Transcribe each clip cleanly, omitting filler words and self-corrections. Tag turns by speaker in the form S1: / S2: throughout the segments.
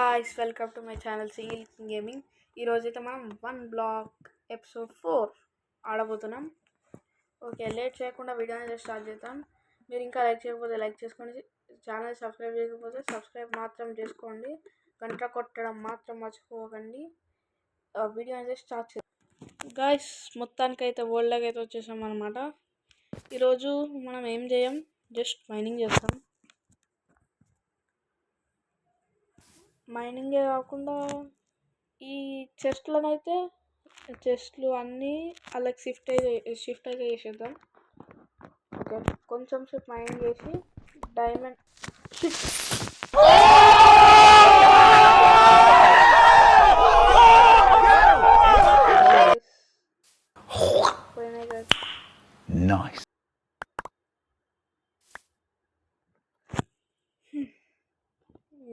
S1: Guys welcome to my channel single gaming. ఈరోజైతే మనం 1 black episode 4 ఆడబోతున్నాం. Okay, late చేయకుండా వీడియోని స్టార్ట్ చేద్దాం. మీరు ఇంకా లైక్ చేయకపోతే లైక్ చేసుకోండి, ఛానల్ సబ్స్క్రైబ్ చేయకపోతే సబ్స్క్రైబ్ మాత్రం చేసుకోండి, గంట కొట్టడం మాత్రం మర్చిపోకండి. వీడియో అయితే స్టార్ట్ చేద్దాం. గాయ్స్ మొత్తానికైతే వరల్డ్లోకి అయితే వచ్చేసాం అనమాట. ఈరోజు మనం ఏం చేయం, జస్ట్ మైనింగ్ చేస్తాం. మైనింగే కాకుండా ఈ చెస్ట్లు అన్నీ అలాగే షిఫ్ట్ అయితే చేసేద్దాం. ఓకే, కొంచెం సేపు మైనింగ్ చేసి డైమండ్ పోయినాయి కదా.
S2: Nice.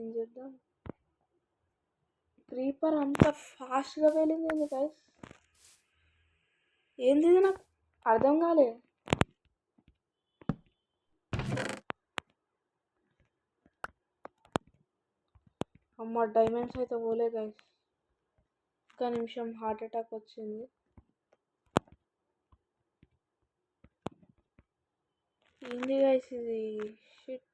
S1: ఏం చేద్దాం, క్రీపర్ అంత ఫాస్ట్గా వెళ్ళింది ఏంది గైస్? ఏంది ఇది, నాకు అర్థం కాలే. అమ్మ డైమండ్స్ అయితే పోలే గైస్, ఒక్క నిమిషం హార్ట్ అటాక్ వచ్చింది. ఏంది గైస్ ఇది, షిట్.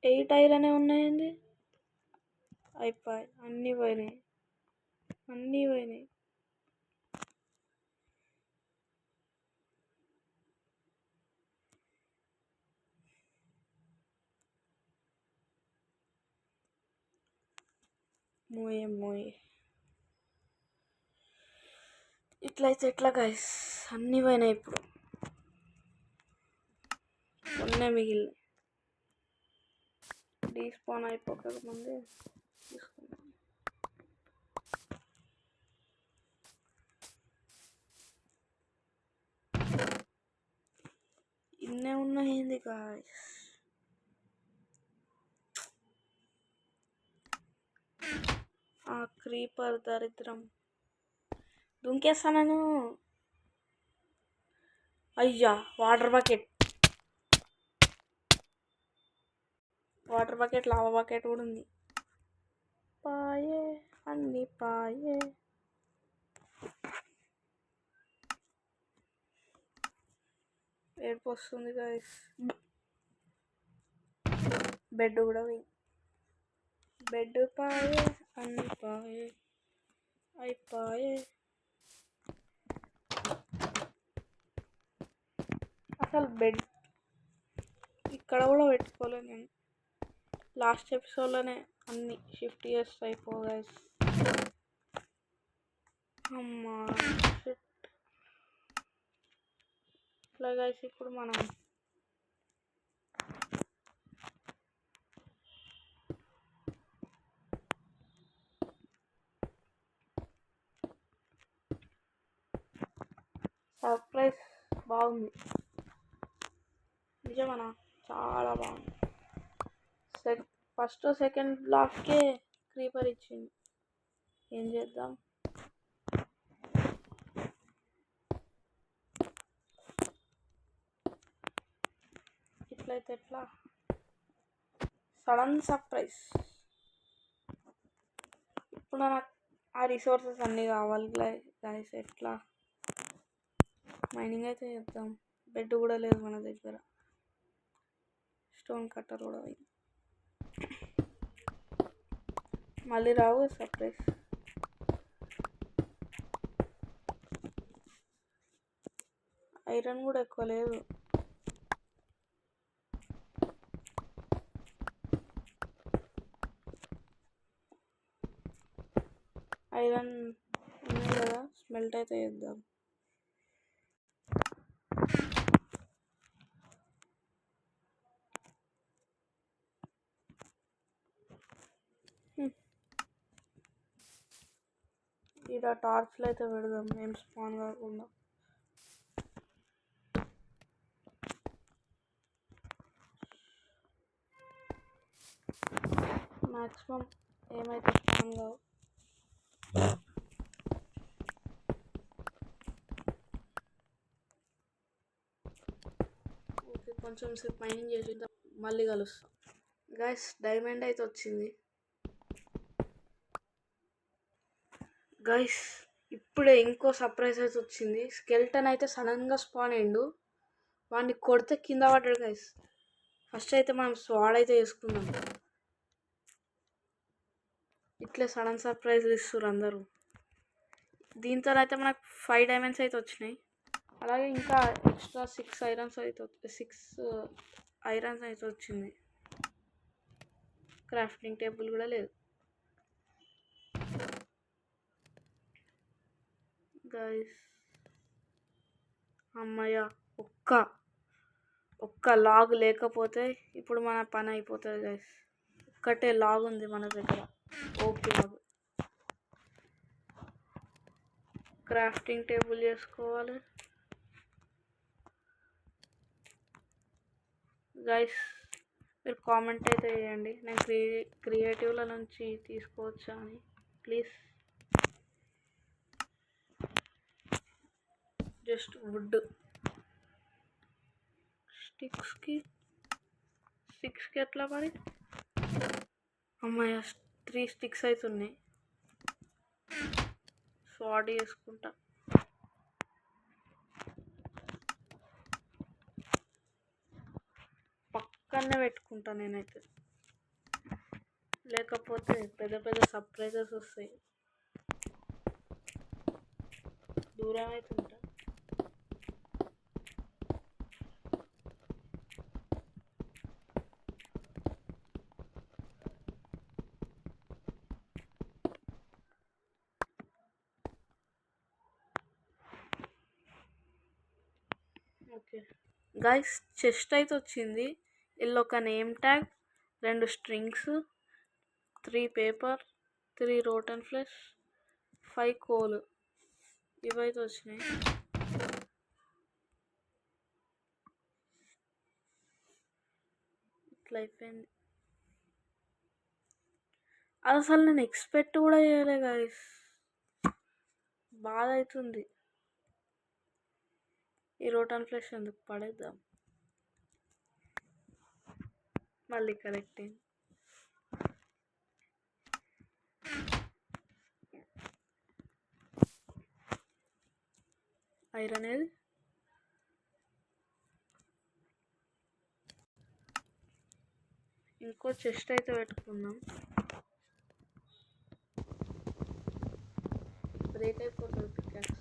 S1: ఎయిట్ ఐరనే ఉన్నాయండి, అయిపోయి అన్నీ పోయినాయి. మోయే ఇట్లయితే ఎట్లా గైస్, అన్నీ పోయినాయి. ఇప్పుడు ఉన్నాయి మిగిలిన, డీస్పాన్ అయిపోక ముందే తీసుకున్నాం. ఇన్నే ఉన్నాయి గాయస్. ఆ క్రీపర్ దరిద్రం దుంకేస్తా నేను. అయ్యా, వాటర్ బకెట్, లావా బకెట్ కూడా ఉంది. పాయే అన్ని పాయే. ఏడుపు వస్తుంది గాయస్. బెడ్ కూడా పోయి, బెడ్ పాయే అన్ని పాయే అయిపాయే. అసలు బెడ్ ఇక్కడ కూడా పెట్టుకోలేదు నేను. లాస్ట్ ఎపిసోడ్లోనే అన్ని షిఫ్ట్ చేస్తే అయిపో గైస్. అమ్మా షిట్. ఇట్లా గైస్, ఇప్పుడు మనం సర్ప్రైజ్ బాగుంది నిజమనా, చాలా బాగుంది. ఫస్ట్ సెకండ్ బ్లాక్కే క్రీపర్ ఇచ్చింది. ఏం చేద్దాం, ఇట్లయితే ఎట్లా, సడన్ సర్ప్రైజ్. ఇప్పుడు నాకు ఆ రిసోర్సెస్ అన్నీ కావాలి గైస్. ఎట్లా మైనింగ్ అయితే చేద్దాం. బెడ్ కూడా లేదు మన దగ్గర, స్టోన్ కట్టర్ కూడా పోయింది. మళ్ళీ రావు సర్ప్రైజ్. ఐరన్ కూడా ఎక్కువ లేదు. ఐరన్ ఉన్నాయి కదా, స్మెల్ట్ అయితే చేద్దాం. ఇక్కడ టార్చ్లు అయితే పెడదాం, ఏం స్పాన్ కాకుండా. మ్యాక్సిమం ఏమైతే స్పాన్ కావు. కొంచెం సేపు మైనింగ్ చేసి మళ్ళీ కలుస్తాం. గైస్ డైమండ్ అయితే వచ్చింది. గైస్ ఇప్పుడే ఇంకో సర్ప్రైజ్ అయితే వచ్చింది. స్కెల్టన్ అయితే సడన్గా స్పాన్ అయ్యిండు. వాడిని కొడితే కింద పడ్డాడు గైస్. ఫస్ట్ అయితే మనం స్వాడ్ అయితే వేసుకుందాం. ఇట్లే సడన్ సర్ప్రైజ్లు ఇస్తారు అందరూ. దీంతో అయితే మనకు 5 డైమండ్స్ అయితే వచ్చినాయి. అలాగే ఇంకా ఎక్స్ట్రా 6 ఐరన్స్ అయితే వచ్చింది. క్రాఫ్టింగ్ టేబుల్ కూడా లేదు. గైస్ అమ్మయ్య, ఒక్క లాగ్ లేకపోతే ఇప్పుడు మన పని అయిపోతుంది గైస్. ఒక్కటే లాగ్ ఉంది మన దగ్గర, ఓకే లాగ్. క్రాఫ్టింగ్ టేబుల్ చేసుకోవాలి గైస్. మీరు కామెంట్ అయితే చేయండి, నేను క్రియేటివ్ల నుంచి తీసుకోవచ్చా అని ప్లీజ్. జస్ట్ వుడ్ స్టిక్స్కి ఎట్లా మరి? అమ్మాయి 3 స్టిక్స్ అవుతున్నాయి. స్వాడ్ చేసుకుంటా. పక్కనే పెట్టుకుంటా నేనైతే, లేకపోతే పెద్ద సర్ప్రైజెస్ వస్తాయి. దూరం అవుతుంటా. ఓకే గైస్, చెస్ట్ అయితే వచ్చింది. ఇల్లు ఒక name tag, 2 strings, 3 paper, 3 rotten flesh, 5 coal, ఇవైతే వచ్చినాయి. ఇట్లా అయిపోయింది. అసలు నేను ఎక్స్పెక్ట్ కూడా చేయలే గైస్, బాధ అవుతుంది. ఈ రోటన్ ఫ్లెష్ ఎందుకు పడేద్దాం, మళ్ళీ కరెక్ట్. ఐరన్ ఏది? ఇంకో చెస్ట్ అయితే పెట్టుకుందాం. బ్రేక్ అయిపోతుంది పికాక్స్,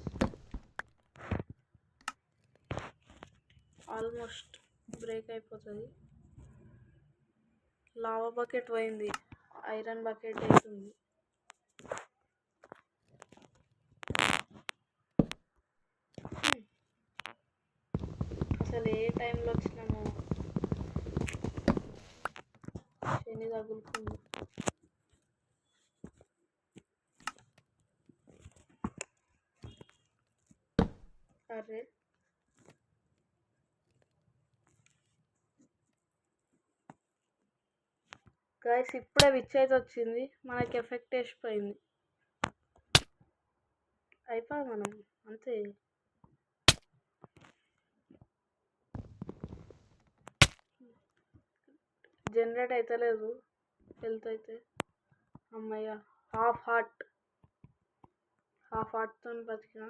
S1: ఆల్మోస్ట్ బ్రేక్ అయిపోతుంది. లావా బకెట్ పోయింది, ఐరన్ బకెట్ అవుతుంది. అసలు ఏ టైంలో వచ్చినామో శని తగులుకుంది. అరే గైస్ ఇప్పుడే విచ్ అయితే వచ్చింది, మనకి ఎఫెక్ట్ వేసిపోయింది. అయిపోయి మనం అంతే. జనరేట్ అయితే లేదు హెల్త్ అయితే. అమ్మయ్య, హాఫ్ హార్ట్తో బతికిన.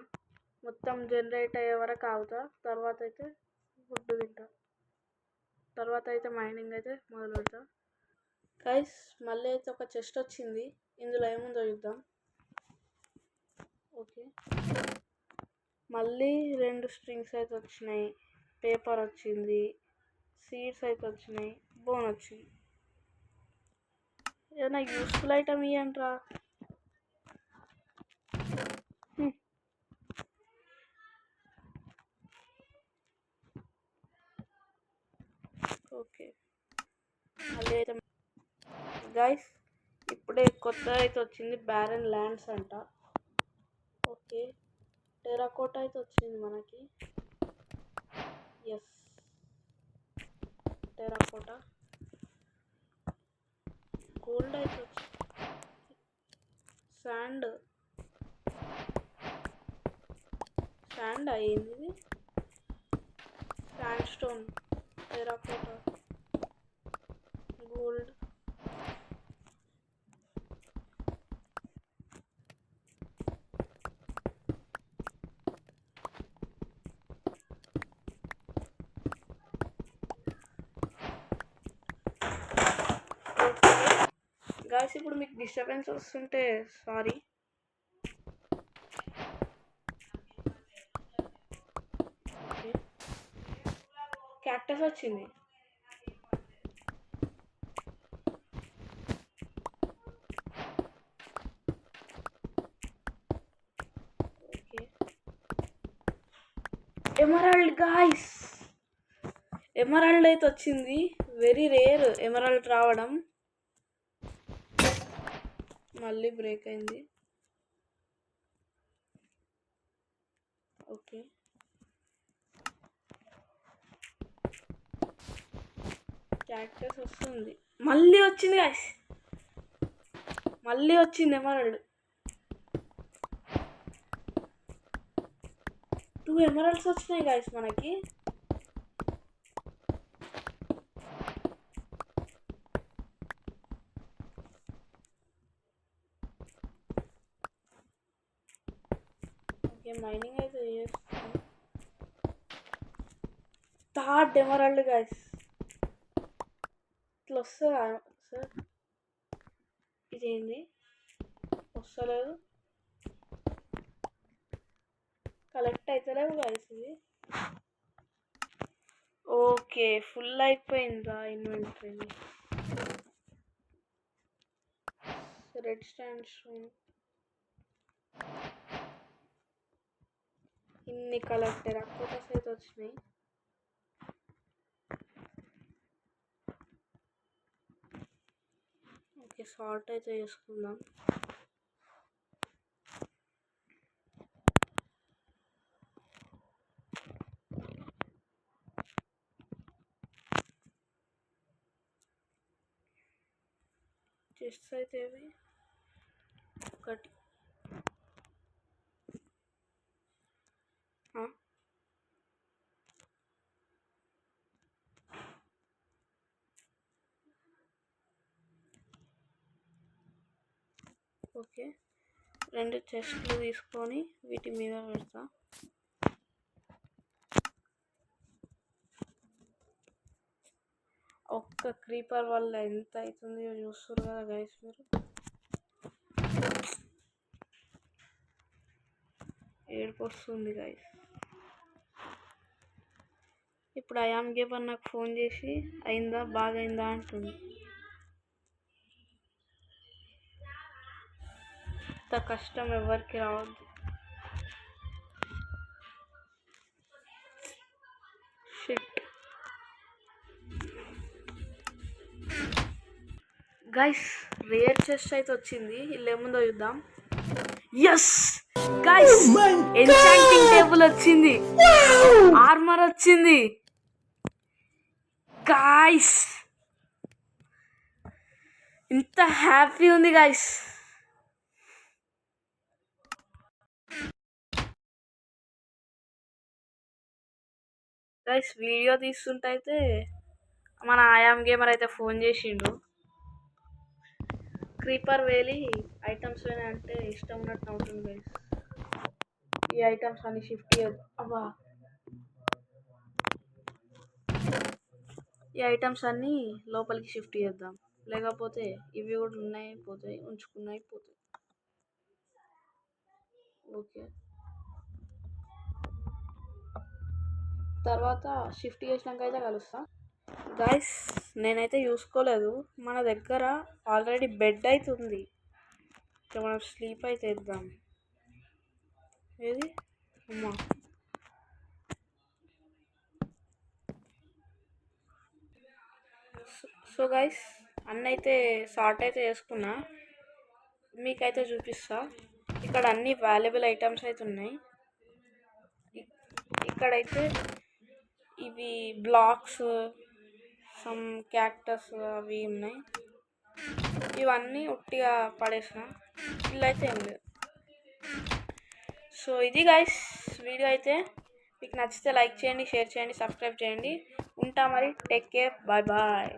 S1: మొత్తం జనరేట్ అయ్యే వరకు ఆగుతా, తర్వాత అయితే ఫుడ్ తింటా, తర్వాత అయితే మైనింగ్ అయితే మొదలు పెడతా. గైస్ మళ్ళీ అయితే ఒక చెస్ట్ వచ్చింది, ఇందులో ఏముందో చూద్దాం. ఓకే, మళ్ళీ 2 స్ట్రింగ్స్ అయితే వచ్చినాయి, పేపర్ వచ్చింది, సీడ్స్ అయితే వచ్చినాయి, బోన్ వచ్చింది. ఏదైనా యూస్ఫుల్ ఐటమ్ ఇవ్వండిరా. ఓకే మళ్ళీ అయితే గైస్ ఇప్పుడే కొత్త అయితే వచ్చింది, బ్యారన్ ల్యాండ్స్ అంట. ఓకే, టెరాకోటా అయితే వచ్చింది మనకి. Yes, terracotta. గోల్డ్ అయితే వచ్చింది. శాండ్ అయ్యింది, ఇది sand stone terracotta, gold, guys ఇప్పుడు మీకు డిస్టర్బెన్స్ వస్తుంటే సారీ. క్యాక్టస్ వచ్చింది. ఓకే, ఎమరాల్డ్ గాయస్, ఎమరాల్డ్ అయితే వచ్చింది. వెరీ రేర్ ఎమరాల్డ్ రావడం. మళ్ళీ బ్రేక్ అయింది. ఓకే, క్యాక్టస్ వస్తుంది. మళ్ళీ వచ్చింది గాయస్, మళ్ళీ వచ్చింది ఎమరాల్డ్. 2 ఎమరాల్డ్స్ వచ్చినాయి గాయస్ మనకి. ఓకే, మైనింగ్ అయితే చేస్తాను. 3rd emerald guys. ఇట్లా వస్తుందా సార్? ఇదేంది వస్తలేదు, కలెక్ట్ అవుతలేవు గాయస్ ఇది. ఓకే, ఫుల్ అయిపోయిందా ఇన్వెంటరీ. రెడ్ స్టాండ్ స్టోన్ ఇన్ని కలెక్ట్ టెరాకోటాస్ అయితే వచ్చినాయి. ఓకే, సార్ట్ అయితే చేసుకుందాం. చెస్ట్స్ అయితే ఇవి ఒకటి. ఓకే, 2 చెస్ట్లు తీసుకొని వీటి మీద పెడతా. ఒక్క క్రీపర్ వల్ల ఎంత అవుతుంది చూస్తారు కదా గైస్ మీరు. ఏడుపు వస్తుంది గైస్. ఇప్పుడు ఐఆమ్ గేమర్ నాకు ఫోన్ చేసి అయిందా బాగైందా అంటుంది. ఇంత కష్టం ఎవరికి రావద్దు. షిట్ గైస్, రేర్ చెస్ట్ అయితే వచ్చింది. ఇల్లు ఏముందో చూద్దాం. ఎస్ గైస్, ఎన్చాంటింగ్ టేబుల్ వచ్చింది, ఆర్మర్ వచ్చింది గాయ్స్. ఇంత హ్యాపీ ఉంది గాయ్స్. గైస్ వీడియో తీస్తుంటే అయితే మన ఐఆమ్ గేమర్ అయితే ఫోన్ చేసిండు. క్రీపర్ వేలి ఐటమ్స్ అంటే ఇష్టం ఉన్నట్టు అవుతుంది గైస్. ఈ ఐటమ్స్ అన్ని షిఫ్ట్ చేయదు. అబ్బా, ఈ ఐటమ్స్ అన్నీ లోపలికి షిఫ్ట్ చేద్దాం, లేకపోతే ఇవి కూడా ఉన్నాయి పోతాయి, ఉంచుకున్నాయి పోతాయి. ఓకే, తర్వాత షిఫ్ట్ చేసినాక అయితే కలుస్తా గాయస్. నేనైతే చూసుకోలేదు, మన దగ్గర ఆల్రెడీ బెడ్ అయితే ఉంది. ఇక మనం స్లీప్ అయితే ఇద్దాం. ఏది అమ్మా, సో గైస్ అన్నైతే సార్ట్ అయితే చేసుకున్నా, మీకైతే చూపిస్తా. ఇక్కడ అన్ని వాల్యుబుల్ ఐటమ్స్ అయితే ఉన్నాయి. ఇక్కడైతే ఇవి బ్లాక్స్, సమ్ క్యాక్టస్ అవి ఉన్నాయి. ఇవన్నీ ఉట్టిగా పడేసిన, ఇల్లు అయితే ఏం లేదు. సో ఇది గైస్ వీడియో అయితే. మీకు నచ్చితే లైక్ చేయండి, షేర్ చేయండి, సబ్స్క్రైబ్ చేయండి. ఉంటా మరి, టేక్ కేర్, బాయ్ బాయ్.